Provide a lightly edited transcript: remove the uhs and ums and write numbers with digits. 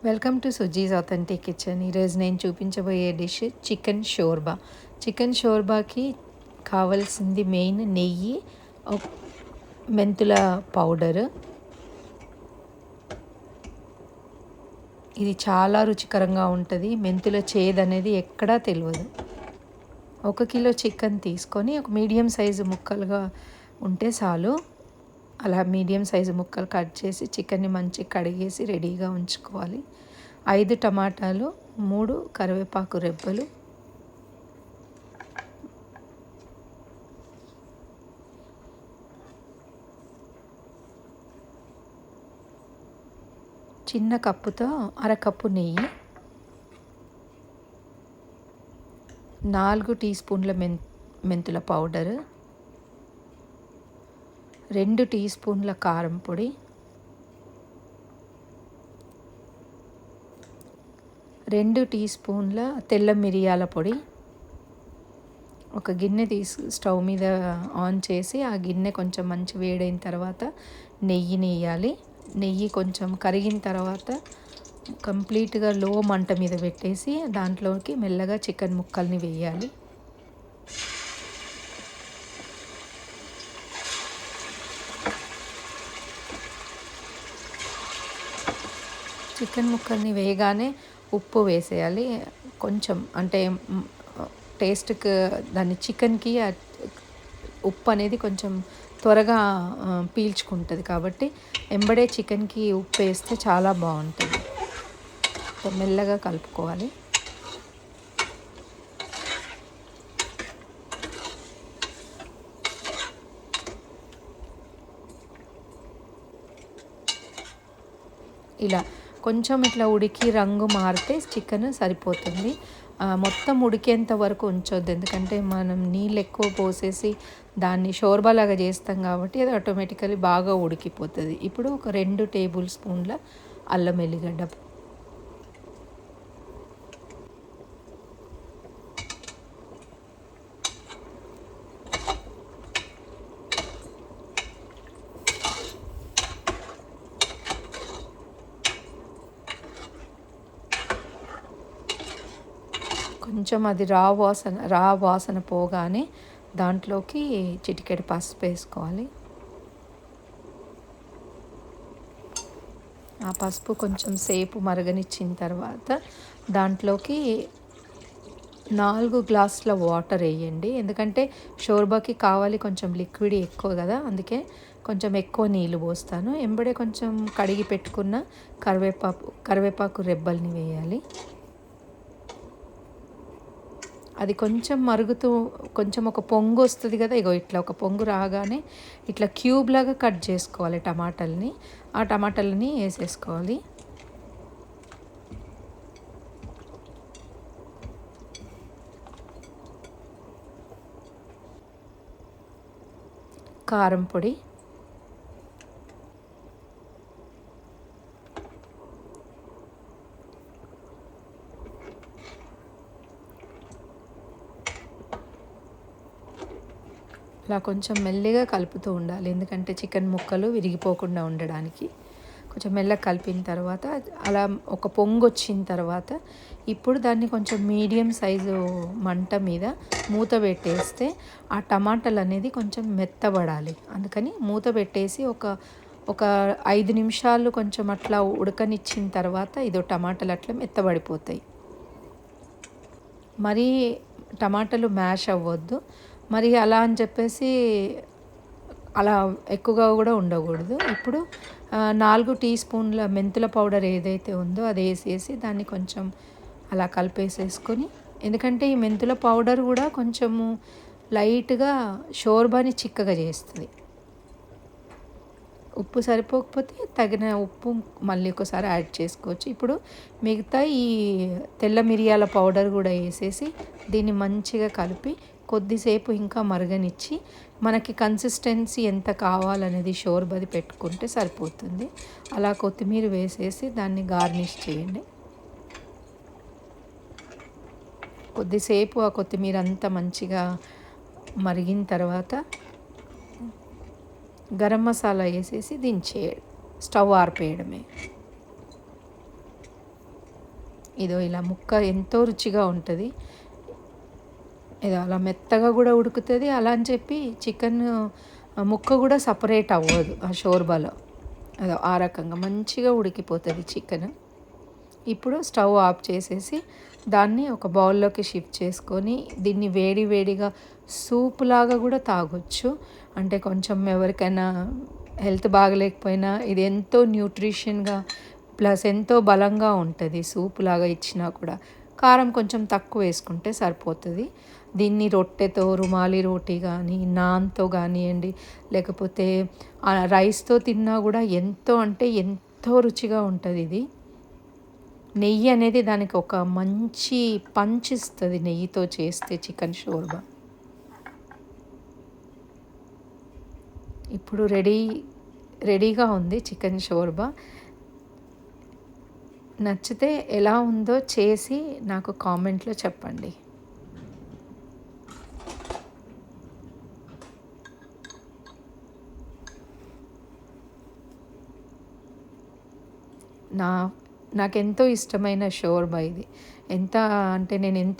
Welcome to Suji's authentic kitchen. ఈరోజు నేను చూపించబోయే డిష్ చికెన్ షోర్బా. చికెన్ షోర్బాకి కావాల్సింది మెయిన్ నెయ్యి, మెంతుల పౌడరు. ఇది చాలా రుచికరంగా ఉంటుంది. మెంతుల చేదు అనేది ఎక్కడా తెలియదు. 1 కిలో చికెన్ తీసుకొని ఒక మీడియం సైజు ముక్కలుగా ఉంటే చాలు. అలా మీడియం సైజు ముక్కలు కట్ చేసి చికెన్ని మంచిగా కడిగేసి రెడీగా ఉంచుకోవాలి. 5 టమాటాలు, 3 కరివేపాకు రెబ్బలు, చిన్న కప్పుతో అరకప్పు నెయ్యి, 4 టీ స్పూన్ల మెంతుల పౌడరు, 2 టీ స్పూన్ల కారం పొడి, 2 టీ స్పూన్ల తెల్ల మిరియాల పొడి. ఒక గిన్నె స్టవ్ మీద ఆన్ చేసి ఆ గిన్నె కొంచెం మంచి వేడైన తర్వాత నెయ్యిని వేయాలి. నెయ్యి కొంచెం కరిగిన తర్వాత కంప్లీట్గా లో మంట మీద పెట్టేసి దాంట్లోకి మెల్లగా చికెన్ ముక్కల్ని వేయాలి. చికెన్ ముక్కల్ని వేయగానే ఉప్పు వేసేయాలి. కొంచెం అంటే టేస్ట్కి దాన్ని చికెన్కి ఉప్పు అనేది కొంచెం త్వరగా పీల్చుకుంటుంది కాబట్టి ఎంబడే చికెన్కి ఉప్పు వేస్తే చాలా బాగుంటుంది. మెల్లగా కలుపుకోవాలి. ఇలా కొంచెం ఇట్లా ఉడికి రంగు మారితే చికెన్ సరిపోతుంది. మొత్తం ఉడికేంత వరకు ఉంచొద్దు, ఎందుకంటే మనం నీళ్ళు ఎక్కువ పోసేసి దాన్ని షోర్బాలాగా చేస్తాం కాబట్టి అది ఆటోమేటికలీ బాగా ఉడికిపోతుంది. ఇప్పుడు ఒక 2 టేబుల్ స్పూన్ల అల్లం వెల్లిగడ్డ, కొంచెం అది రా వాసన పోగానే దాంట్లోకి చిటికెడు పసుపు వేసుకోవాలి. ఆ పసుపు కొంచెం సేపు మరగనిచ్చిన తర్వాత దాంట్లోకి 4 గ్లాసుల వాటర్ వేయండి. ఎందుకంటే షోర్బాకి కావాలి కొంచెం లిక్విడ్ ఎక్కువ కదా, అందుకే కొంచెం ఎక్కువ నీళ్ళు పోస్తాను. ఎంబడే కొంచెం కడిగి పెట్టుకున్న కరివేపాకు రెబ్బల్ని వేయాలి. అది కొంచెం మరుగుతూ కొంచెం ఒక పొంగు వస్తుంది కదా, ఇగో ఇట్లా ఒక పొంగు రాగానే ఇట్లా క్యూబ్ లాగా కట్ చేసుకోవాలి టమాటాలని. ఆ టమాటాలని వేసేసుకోవాలి. కారం పొడి, ఇలా కొంచెం మెల్లిగా కలుపుతూ ఉండాలి, ఎందుకంటే చికెన్ ముక్కలు విరిగిపోకుండా ఉండడానికి. కొంచెం మెల్లగా కలిపిన తర్వాత అలా ఒక పొంగు వచ్చిన తర్వాత ఇప్పుడు దాన్ని కొంచెం మీడియం సైజు మంట మీద మూత పెట్టేస్తే ఆ టమాటాలు అనేది కొంచెం మెత్తబడాలి. అందుకని మూత పెట్టేసి ఒక 5 నిమిషాలు కొంచెం అట్లా ఉడకనిచ్చిన తర్వాత ఇదో టమాటాలు అట్లా మెత్తబడిపోతాయి. మరీ టమాటాలు మ్యాష్ అవ్వద్దు, మరి అలా అని చెప్పేసి అలా ఎక్కువగా కూడా ఉండకూడదు. ఇప్పుడు 4 టీ స్పూన్ల మెంతుల పౌడర్ ఏదైతే ఉందో అది వేసేసి దాన్ని కొంచెం అలా కలిపేసేసుకొని, ఎందుకంటే ఈ మెంతుల పౌడర్ కూడా కొంచెము లైట్గా షోర్బాని చిక్కగా చేస్తుంది. ఉప్పు సరిపోకపోతే తగిన ఉప్పు మళ్ళీ ఒకసారి యాడ్ చేసుకోవచ్చు. ఇప్పుడు మిగతా ఈ తెల్ల మిరియాల పౌడర్ కూడా వేసేసి దీన్ని మంచిగా కలిపి కొద్దిసేపు ఇంకా మరగనిచ్చి మనకి కన్సిస్టెన్సీ ఎంత కావాలనేది షోర్బాది పెట్టుకుంటే సరిపోతుంది. అలా కొత్తిమీర వేసేసి దాన్ని గార్నిష్ చేయండి. కొద్దిసేపు ఆ కొత్తిమీర అంతా మంచిగా మరిగిన తర్వాత గరం మసాలా వేసేసి దించే స్టవ్ ఆర్పేయడమే. ఇదో ఇలా ముక్క ఎంతో రుచిగా ఉంటుంది. ఏదో అలా మెత్తగా కూడా ఉడుకుతుంది. అలా అని చెప్పి చికెన్ ముక్క కూడా సపరేట్ అవ్వదు ఆ షోర్బాలో. అదో ఆ రకంగా మంచిగా ఉడికిపోతుంది చికెన్. ఇప్పుడు స్టవ్ ఆఫ్ చేసేసి దాన్ని ఒక బౌల్లోకి షిఫ్ట్ చేసుకొని దీన్ని వేడి వేడిగా సూప్ లాగా కూడా తాగొచ్చు. అంటే కొంచెం ఎవరికైనా హెల్త్ బాగలేకపోయినా ఇది ఎంతో న్యూట్రిషన్గా ప్లస్ ఎంతో బలంగా ఉంటుంది. సూప్ లాగా ఇచ్చినా కూడా కారం కొంచెం తక్కువ వేసుకుంటే సరిపోతుంది. దీన్ని రొట్టెతో, రుమాలి రోటీ కానీ, నాన్తో కానివ్వండి, లేకపోతే రైస్తో తిన్నా కూడా ఎంతో అంటే ఎంతో రుచిగా ఉంటుంది ఇది. నెయ్యి అనేది దానికి ఒక మంచి పంచ్ ఇస్తుంది నెయ్యితో చేస్తే చికెన్ షోర్బా. ఇప్పుడు రెడీగా ఉంది చికెన్ షోర్బా. నచ్చితే ఎలా ఉందో చేసి నాకు కామెంట్లో చెప్పండి. నాకెంతో ఇష్టమైన షోర్బా ఇది. ఎంత అంటే నేను ఎంత